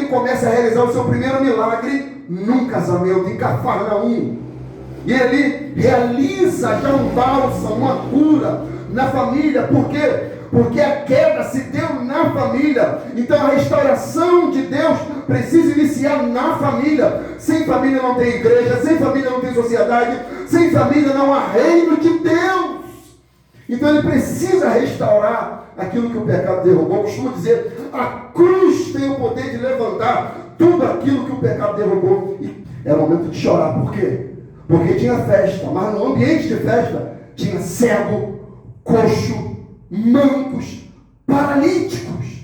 começa a realizar o seu primeiro milagre num casamento, em Cafarnaum. E ele realiza já um bálsamo, uma cura na família. Por quê? Porque a queda se deu na família. Então a restauração de Deus precisa iniciar na família. Sem família não tem igreja, sem família não tem sociedade, sem família não há reino de Deus. Então ele precisa restaurar aquilo que o pecado derrubou. Eu costumo dizer, a cruz tem o poder de levantar tudo aquilo que o pecado derrubou. E era o momento de chorar. Por quê? Porque tinha festa, mas no ambiente de festa tinha cego, coxo, mancos, paralíticos.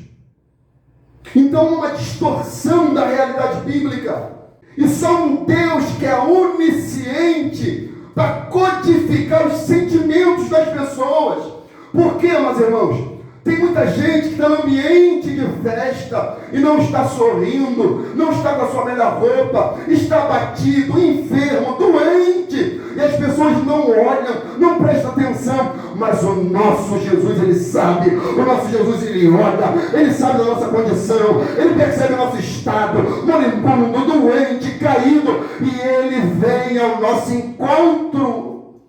Então uma distorção da realidade bíblica. E só um Deus que é onisciente para codificar os sentimentos das pessoas. Por quê, meus irmãos? Tem muita gente que está no ambiente de festa e não está sorrindo, não está com a sua melhor roupa, está abatido, enfermo, doente. E as pessoas não olham, não prestam atenção. Mas o nosso Jesus, ele sabe. O nosso Jesus, ele olha, ele sabe da nossa condição, ele percebe o nosso estado, moribundo, doente, caído. E ele vem ao nosso encontro.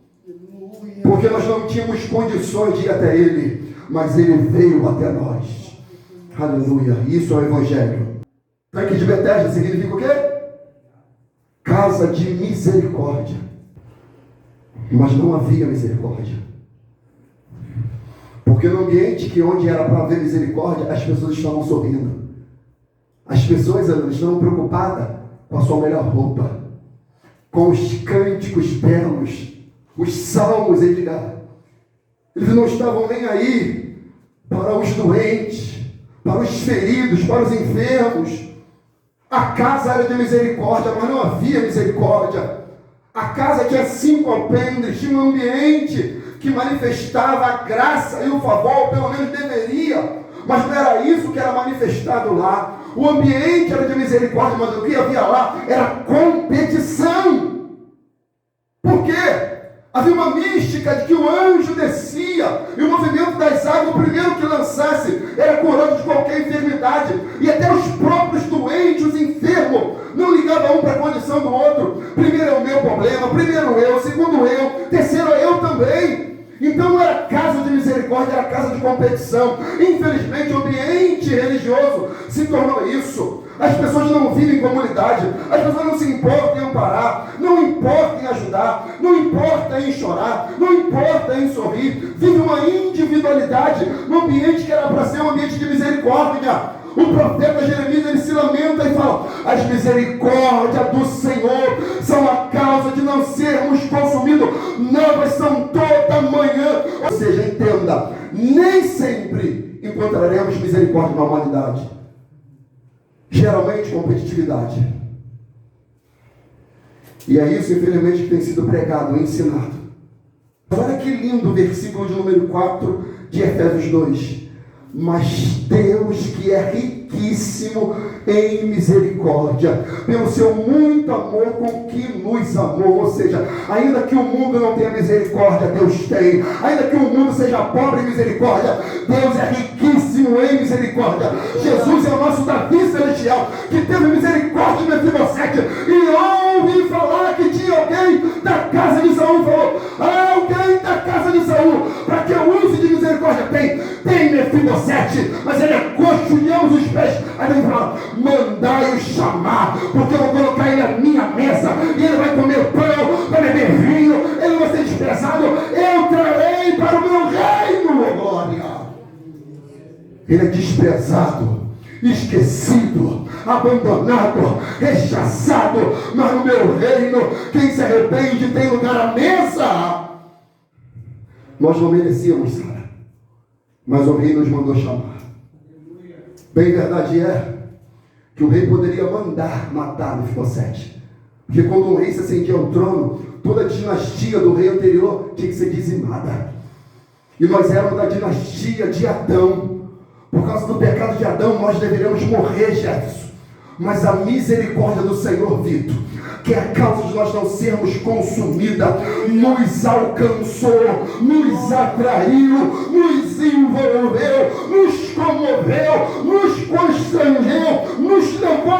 Porque nós não tínhamos condições de ir até ele, mas ele veio até nós. Aleluia. Isso é o Evangelho. Tanque de Betesda significa o quê? Casa de misericórdia. Mas não havia misericórdia. Porque no ambiente que onde era para haver misericórdia, as pessoas estavam sorrindo. As pessoas estavam preocupadas com a sua melhor roupa, com os cânticos belos, os salmos, Edgar. Eles não estavam nem aí para os doentes, para os feridos, para os enfermos. A casa era de misericórdia, mas não havia misericórdia. A casa tinha 5 alpendres, tinha um ambiente que manifestava a graça e o favor, pelo menos deveria, mas não era isso que era manifestado lá. O ambiente era de misericórdia, mas o que havia lá era competição. Por quê? Havia uma mística de que o anjo descia e o movimento das águas, o primeiro que lançasse, era curado de qualquer enfermidade. E até os próprios doentes, os enfermos, não ligavam um para a condição do outro. Primeiro é o meu problema, primeiro eu, segundo eu, terceiro eu também. Então não era casa de misericórdia, era casa de competição. Infelizmente o ambiente religioso se tornou isso. As pessoas não vivem em comunidade, as pessoas não se importam em amparar, não importa em ajudar, não importa em chorar, não importa em sorrir. Vive uma individualidade no ambiente que era para ser um ambiente de misericórdia. O profeta Jeremias, ele se lamenta e fala: as misericórdias do Senhor são a causa de não sermos consumidos, novas são toda manhã. Ou seja, entenda, nem sempre encontraremos misericórdia na humanidade. Geralmente competitividade. E é isso, infelizmente, que tem sido pregado, ensinado. Olha que lindo o versículo de número 4 de Efésios 2. Mas Deus, que é riquíssimo em misericórdia, pelo seu muito amor com que nos amou. Ou seja, ainda que o mundo não tenha misericórdia, Deus tem. Ainda que o mundo seja pobre em misericórdia, Deus é riquíssimo em misericórdia. Jesus é o nosso Davi celestial, que teve misericórdia de Mefibosete. E ouvi falar que tinha alguém da casa de Saul. Falou: alguém da casa de Saul, para que eu use de misericórdia. Tem Mefibosete, mas ele é coxo de ambos os pés. Aí ele fala: mandai-o chamar, porque eu vou colocar ele à minha mesa, e ele vai comer pão, vai beber vinho, ele não vai ser desprezado, eu trarei para o meu reino, oh glória. Ele é desprezado, esquecido, abandonado, rechaçado, mas no meu reino, quem se arrepende tem lugar à mesa. Nós não merecíamos, Sara, mas o rei nos mandou chamar. Bem verdade é que o rei poderia mandar matar Mefibosete, porque quando um rei se ascendia ao trono, toda a dinastia do rei anterior tinha que ser dizimada. E nós éramos da dinastia de Adão. Por causa do pecado de Adão, nós deveríamos morrer, Jefferson. Mas a misericórdia do Senhor, Vitor, que é a causa de nós não sermos consumidas, nos alcançou, nos atraiu, nos envolveu, nos comoveu, nos constrangeu, nos levou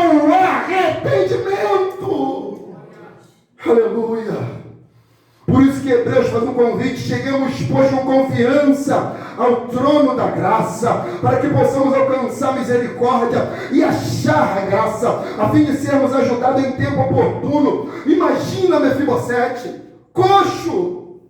cheguemos, pois, com confiança ao trono da graça, para que possamos alcançar misericórdia e achar a graça, a fim de sermos ajudados em tempo oportuno. Imagina Mefibosete, coxo,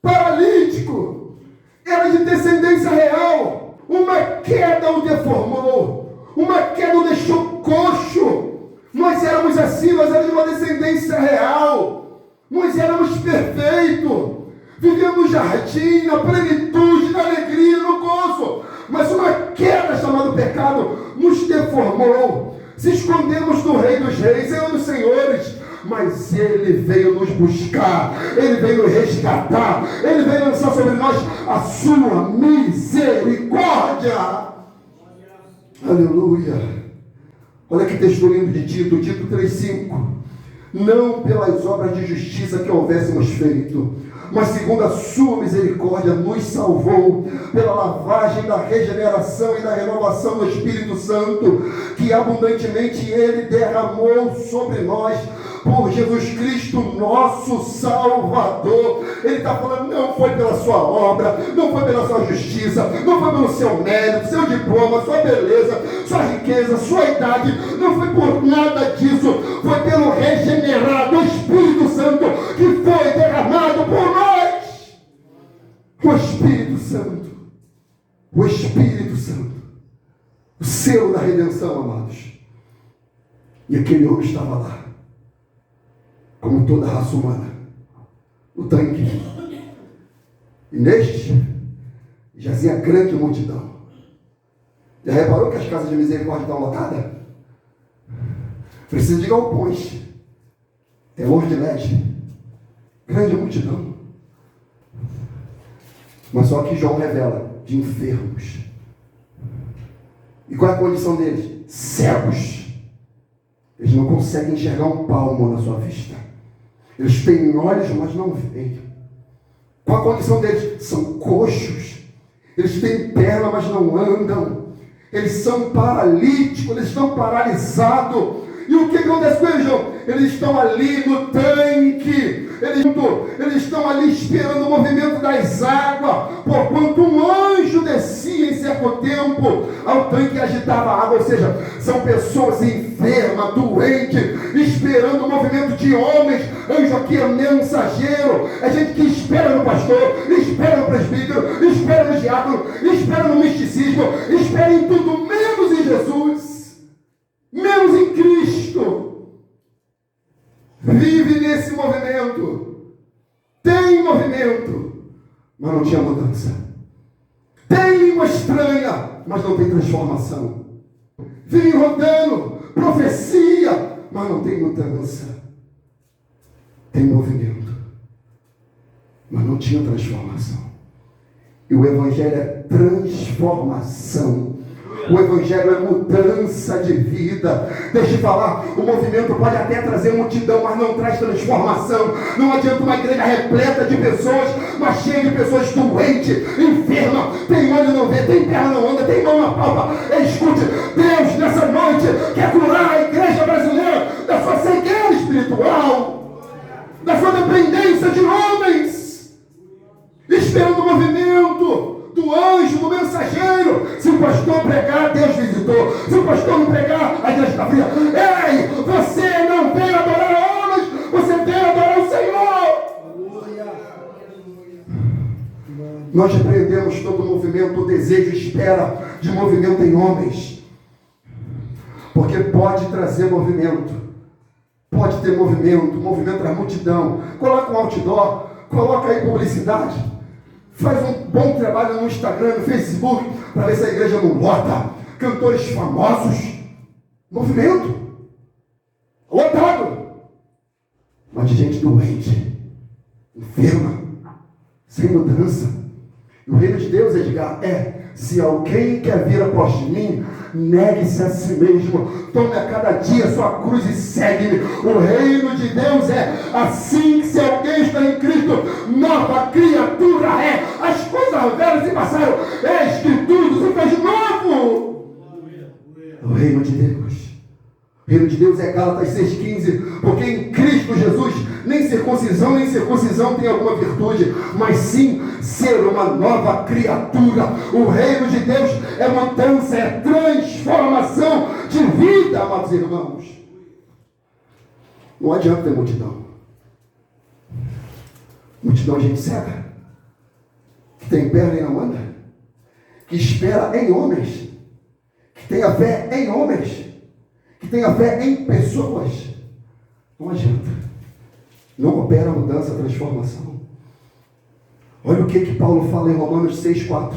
paralítico, era de descendência real, uma queda o deformou, uma queda o deixou coxo. Nós éramos assim, nós éramos de uma descendência real, nós éramos perfeitos, vivíamos no jardim, na plenitude, na alegria, no gozo, mas uma queda chamada pecado nos deformou. Se escondemos do Rei dos Reis, Senhor dos Senhores, mas Ele veio nos buscar, Ele veio nos resgatar, Ele veio lançar sobre nós a sua misericórdia. Aleluia. Olha que texto lindo de Tito 3,5. Não pelas obras de justiça que houvéssemos feito, mas segundo a sua misericórdia nos salvou pela lavagem da regeneração e da renovação do Espírito Santo, que abundantemente Ele derramou sobre nós por Jesus Cristo, nosso Salvador. Ele está falando, não foi pela sua obra, não foi pela sua justiça, não foi pelo seu mérito, seu diploma, sua beleza, sua riqueza, sua idade, não foi por nada disso, foi pelo regenerado Espírito Santo que foi derramado por nós. O Espírito Santo, o Espírito Santo, o selo da redenção, amados. E aquele homem estava lá, como toda a raça humana, o tanque. E neste jazia grande multidão. Já reparou que as casas de misericórdia estão lotadas? Precisa de galpões, terror de LED, grande multidão. Mas só que João revela, de enfermos. E qual é a condição deles? Cegos. Eles não conseguem enxergar um palmo na sua vista. Eles têm olhos, mas não veem. Qual a condição deles? São coxos. Eles têm perna, mas não andam. Eles são paralíticos, eles estão paralisados. E o que acontece com eles, João? Eles estão ali no tanque. Eles estão ali esperando o movimento das águas. Porquanto um anjo descia em certo tempo ao tanque e agitava a água. Ou seja, são pessoas enfermas, doentes, esperando o movimento de homens. Anjo aqui é mensageiro. É gente que espera no pastor, espera no presbítero, espera no diácono, espera no misticismo, espera em tudo menos em Jesus, menos em Cristo. Vive nesse movimento. Tem movimento, mas não tinha mudança. Tem língua estranha, mas não tem transformação. Vive rodando, profecia, mas não tem mudança. Tem movimento, mas não tinha transformação. E o Evangelho é transformação. O Evangelho é mudança de vida. Deixa eu falar, o movimento pode até trazer multidão, mas não traz transformação. Não adianta uma igreja repleta de pessoas, mas cheia de pessoas doentes, enfermas, tem olho não vê, tem perna não anda, tem mão na palma. Escute, Deus nessa noite quer curar a igreja brasileira da sua cegueira espiritual, da sua dependência de homens, esperando o movimento do anjo, do mensageiro. Se o pastor pregar, Deus visitou. Se o pastor não pregar, a igreja está fria. Ei, você não veio adorar homens, você veio adorar o Senhor. Nós repreendemos todo o movimento, o desejo, espera de movimento em homens, porque pode trazer movimento, pode ter movimento da multidão. Coloca um outdoor, coloca aí publicidade. Faz um bom trabalho no Instagram, no Facebook, para ver se a igreja não lota. Cantores famosos. Movimento. Lotado. Mas de gente doente, enferma, sem mudança. E o reino de Deus, Edgar, se alguém quer vir após mim, negue-se a si mesmo, tome a cada dia sua cruz e segue-me. O reino de Deus é assim que, se alguém está em Cristo, nova criatura é. As coisas velhas se passaram, eis que tudo se fez novo. O reino de Deus, O reino de Deus é Gálatas 6,15, porque em Cristo Jesus nem circuncisão tem alguma virtude, mas sim ser uma nova criatura. O reino de Deus é mudança, é transformação de vida, amados irmãos. Não adianta ter multidão. Multidão é gente cega, que tem perna e não anda, que espera em homens, que tem a fé em homens, que tem a fé em pessoas. Não adianta. Não opera a mudança, a transformação. Olha o que Paulo fala em Romanos 6,4.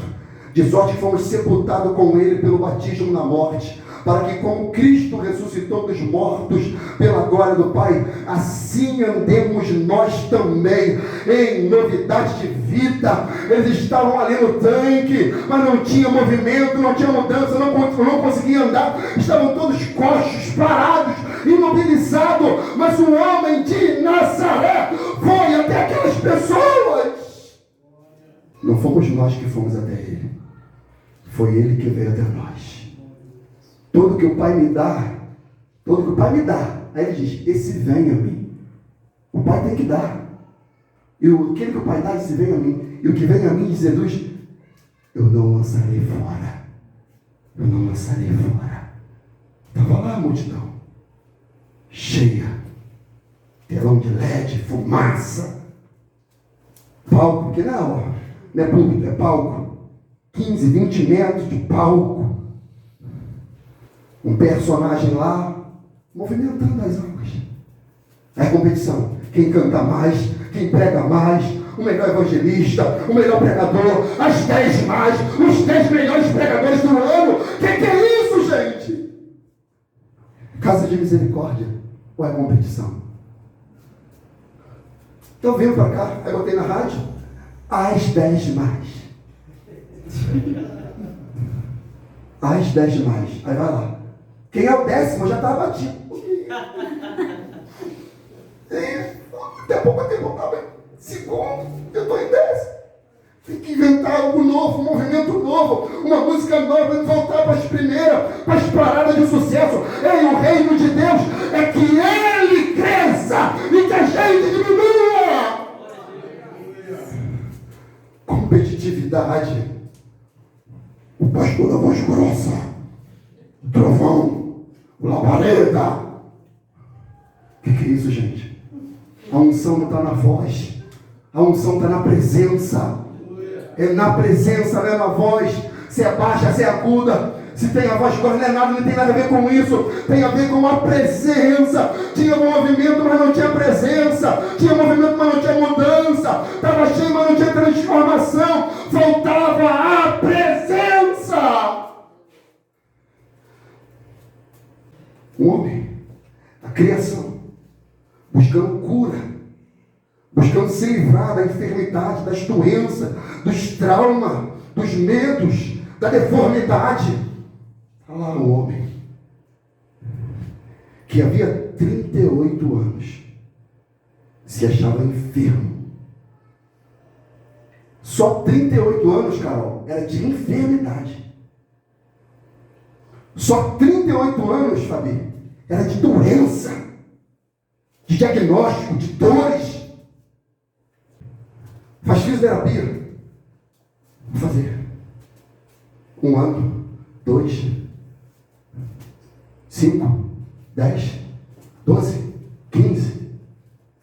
De sorte que fomos sepultados com ele pelo batismo na morte, para que como Cristo ressuscitou dos mortos pela glória do Pai, assim andemos nós também em novidade de vida. Eles estavam ali no tanque, mas não tinha movimento, não tinha mudança, não conseguiam andar, estavam todos coxos, parados, imobilizados. Mas o homem de Nazaré foi até aquelas pessoas. Não fomos nós que fomos até ele, foi ele que veio até nós. Tudo que o Pai me dá, aí ele diz, esse vem a mim. O Pai tem que dar. E aquele que o Pai dá, esse vem a mim. E o que vem a mim, diz Jesus, eu não lançarei fora. Eu não lançarei fora. Estava lá a multidão, cheia, telão de LED, fumaça, palco, porque não é púlpito, é palco. 15, 20 metros de palco. Um personagem lá, movimentando as águas. É a competição. Quem canta mais, quem prega mais, o melhor evangelista, o melhor pregador, as 10 mais, os 10 melhores pregadores do ano. Que é isso, gente? Casa de misericórdia ou é competição? Então venho para cá, aí botei na rádio, as 10 mais. As 10 mais. Aí vai lá. Quem é o 10º já está abatido. Até pouco tempo eu estava em segundo, eu estou em 10º. Tem que inventar algo novo, um movimento novo, uma música nova, voltar para as primeiras, para as paradas de sucesso. Ei, o reino de Deus é que ele cresça e que a gente diminua. Competitividade. O pastor da voz grossa, o trovão, o labareda. O que é isso, gente? A unção não está na voz, a unção está na presença. É na presença, não é na voz. Se é baixa, se é aguda, se tem a voz grossa, não é nada, não tem nada a ver com isso. Tem a ver com a presença. Tinha movimento, mas não tinha presença. Tinha movimento, mas não tinha mudança. Estava cheio, mas não tinha transformação. Faltava a presença. O homem, a criação, buscando cura, buscando se livrar da enfermidade, das doenças, dos traumas, dos medos, da deformidade. Olha lá o homem, que havia 38 anos, se achava enfermo. Só 38 anos, Carol, era de enfermidade. Só 38 anos, Fabi, era de doença, de diagnóstico, de dores. Faz fisioterapia. Vou fazer. 1 ano, 2, 5, 10, 12, 15,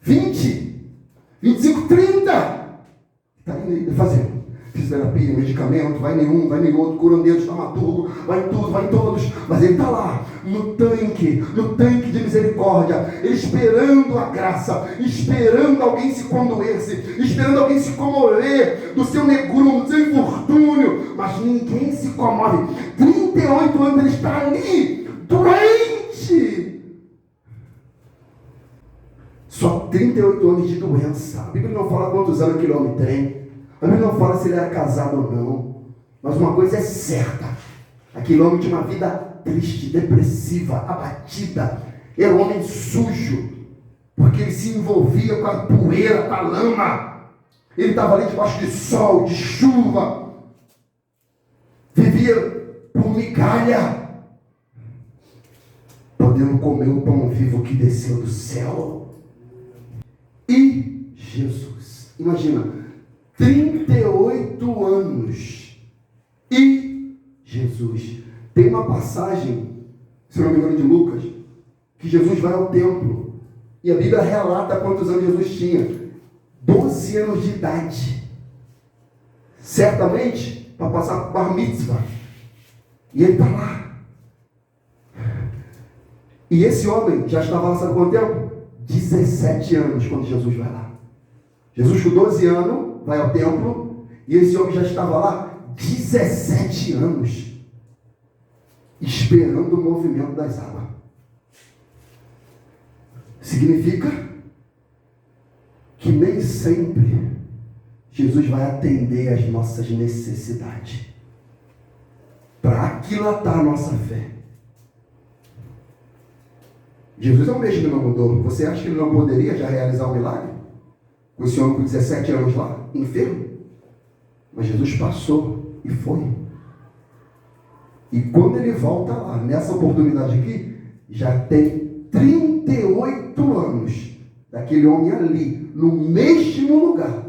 20, 25, 30. Está indo fazendo. Fisioterapia, medicamento, vai em um, vai em outro, curandeiro, estamaturgo, vai em tudo, vai em todos. Mas ele está lá, no tanque de misericórdia, esperando a graça, esperando alguém se condoer-se, esperando alguém se comover do seu negrume, do seu infortúnio. Mas ninguém se comove. 38 anos ele está ali, doente. Só 38 anos de doença. A Bíblia não fala quantos anos aquele homem tem. A Bíblia não fala se ele era casado ou não. Mas uma coisa é certa. Aquele homem tinha uma vida triste, depressiva, abatida. Era um homem sujo. Porque ele se envolvia com a poeira, com a lama. Ele estava ali debaixo de sol, de chuva. Vivia por migalha. podendo comer o pão vivo que desceu do céu. E Jesus, imagina, 38 anos. E Jesus. Tem uma passagem, se não me engano, de Lucas, que Jesus vai ao templo. E a Bíblia relata quantos anos Jesus tinha. 12 anos de idade. Certamente, para passar por bar mitzvah. E ele está lá. E esse homem já estava lá, sabe quanto tempo? 17 anos quando Jesus vai lá. Jesus com 12 anos vai ao templo. E esse homem já estava lá 17 anos. Esperando o movimento das águas. Significa que nem sempre Jesus vai atender às nossas necessidades para aquilatar a nossa fé. Jesus é o mesmo que não mudou. Você acha que ele não poderia já realizar um milagre? Com esse homem com 17 anos lá, enfermo? Mas Jesus passou e foi. E quando ele volta lá, nessa oportunidade aqui, já tem 38 anos daquele homem ali, no mesmo lugar,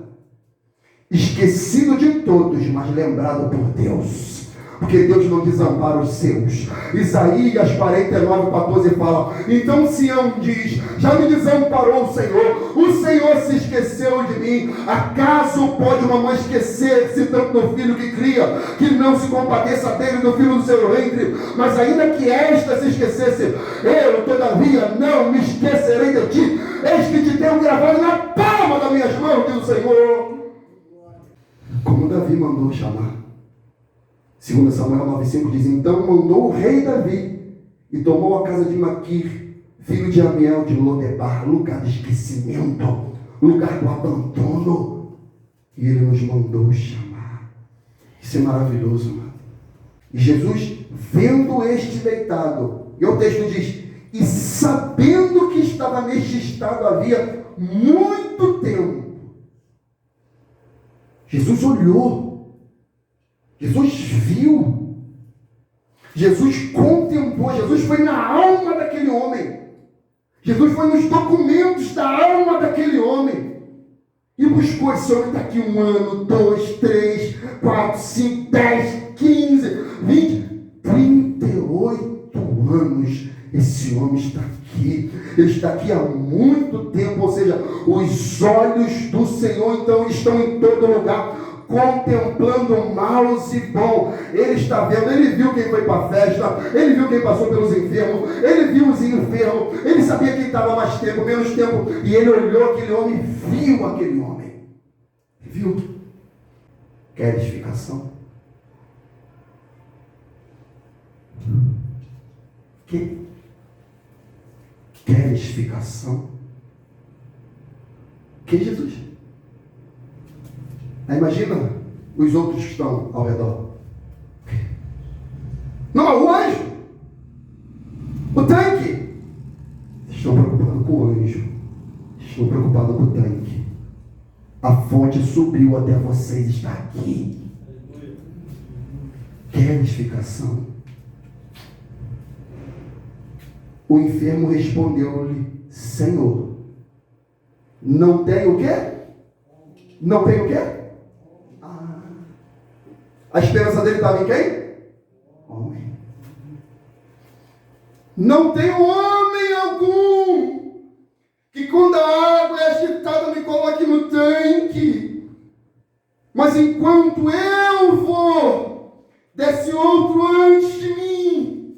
esquecido de todos, mas lembrado por Deus. Porque Deus não desampara os seus. Isaías 49:14 fala: então Sião diz, já me desamparou o Senhor se esqueceu de mim. Acaso pode uma mãe esquecer-se tanto do filho que cria, que não se compadeça dele, do filho do seu ventre? Mas ainda que esta se esquecesse, eu todavia não me esquecerei de ti. Eis que te tenho gravado na palma das minhas mãos, diz o Senhor. Como Davi mandou chamar. 2 Samuel 9,5 diz: então mandou o rei Davi e tomou a casa de Maquir, filho de Amiel de Lodebar, lugar de esquecimento, lugar do abandono, e ele nos mandou chamar. Isso é maravilhoso, mano. E Jesus, vendo este deitado, e o texto diz: e sabendo que estava neste estado havia muito tempo, Jesus olhou, Jesus viu, Jesus contemplou, Jesus foi na alma daquele homem, Jesus foi nos documentos da alma daquele homem e buscou. Esse homem está aqui 1 ano, 2, 3, 4, 5, 10, 15, 20, 38 anos. Esse homem está aqui, ele está aqui há muito tempo, ou seja, os olhos do Senhor então estão em todo lugar, contemplando maus e bom. Ele está vendo, ele viu quem foi para a festa, ele viu quem passou pelos enfermos, ele viu os enfermos, ele sabia quem estava mais tempo, menos tempo, e ele olhou aquele homem, viu aquele homem, viu. Quer edificação? Quer edificação? Que Jesus? Aí imagina os outros que estão ao redor. Não, o anjo, o tanque. Estão preocupados com o anjo, estão preocupados com o tanque. A fonte subiu até vocês, está aqui. Quer edificação? O enfermo respondeu-lhe: Senhor, não tem o quê? Não tem o quê? A esperança dele estava em quem? Homem. Não tem homem algum que quando a água é agitada me coloque no tanque. Mas enquanto eu vou, desce outro antes de mim.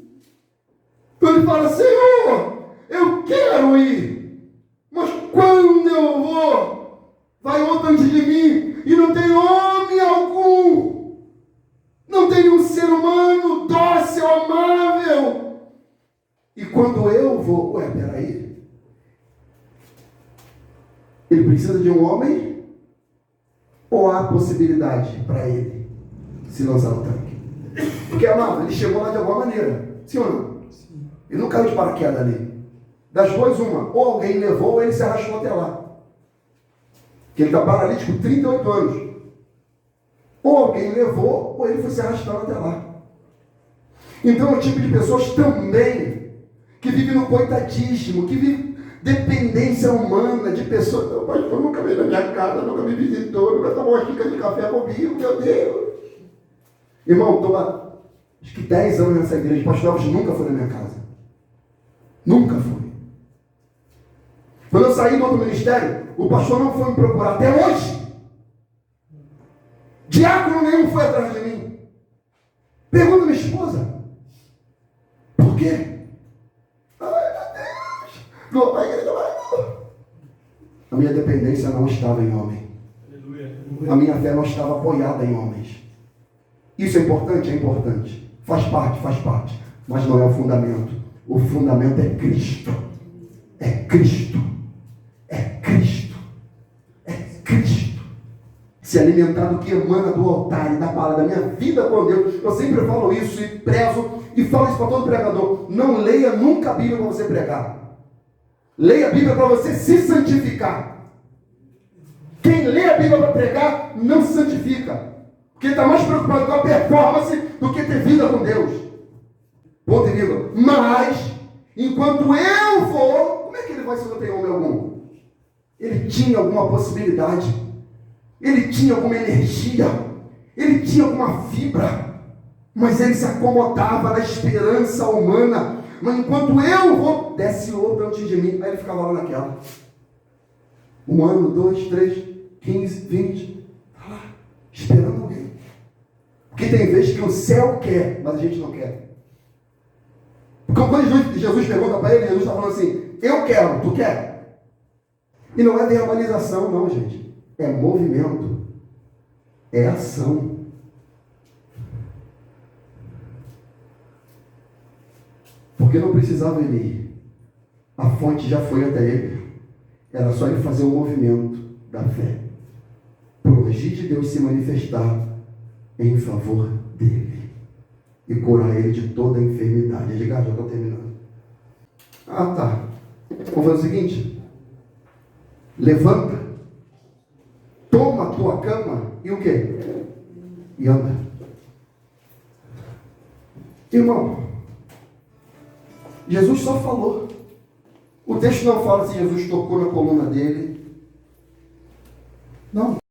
Então ele fala: Senhor, eu quero ir, mas quando eu vou, vai outro antes de mim, e não tem homem algum, não tem um ser humano dócil, amável. E quando eu vou, peraí, ele precisa de um homem? Ou há possibilidade para ele se lançar no tanque? Porque, amado, ele chegou lá de alguma maneira, sim ou não? Sim. Ele não caiu de paraquedas ali. Das duas, uma, ou alguém levou ou ele se arrastou até lá. Porque ele está paralítico 38 anos. Ou alguém levou, ou ele foi se arrastando até lá. Então é o tipo de pessoas também que vive no coitadismo, que vive dependência humana de pessoas. Meu pastor nunca veio na minha casa, nunca me visitou, nunca tomou uma xícara de café comigo, meu Deus. Irmão, estou há acho que 10 anos nessa igreja, o pastor Elvis nunca foi na minha casa. Nunca foi. Quando eu saí do outro ministério, o pastor não foi me procurar até hoje. Diácono nenhum foi atrás de mim. Pergunta minha esposa. Por quê? Ai, meu Deus. Não, a igreja vai. A minha dependência não estava em homem. A minha fé não estava apoiada em homens. Isso é importante? É importante. Faz parte. Mas não é o fundamento. O fundamento é Cristo. É Cristo. É Cristo. É Cristo. Se alimentar do que emana do altar e da palavra, da minha vida com Deus. Eu sempre falo isso e prezo e falo isso para todo pregador. Não leia nunca a Bíblia para você pregar. Leia a Bíblia para você se santificar. Quem lê a Bíblia para pregar não se santifica. Porque está mais preocupado com a performance do que ter vida com Deus. Ponto e vírgula. Mas, enquanto eu vou, como é que ele vai se não tem homem algum? Ele tinha alguma possibilidade. Ele tinha alguma energia. Ele tinha alguma fibra. Mas ele se acomodava na esperança humana. Mas enquanto eu vou, desce outro antes de mim. Aí ele ficava lá naquela. 1 ano, 2, 3, 15, 20. Está lá, esperando alguém. Porque tem vezes que o céu quer, mas a gente não quer. Porque quando Jesus pergunta para ele, Jesus está falando assim, eu quero, tu quer? E não é verbalização não, gente. É movimento. É ação. Porque não precisava ele ir. A fonte já foi até ele. Era só ele fazer o movimento da fé. Para o agir de Deus se manifestar em favor dele. E curar ele de toda a enfermidade. Já estou terminando. Ah, tá. Vamos fazer o seguinte. Levanta. Toma a tua cama e o quê? E anda. Irmão, Jesus só falou. O texto não fala se Jesus tocou na coluna dele. Não.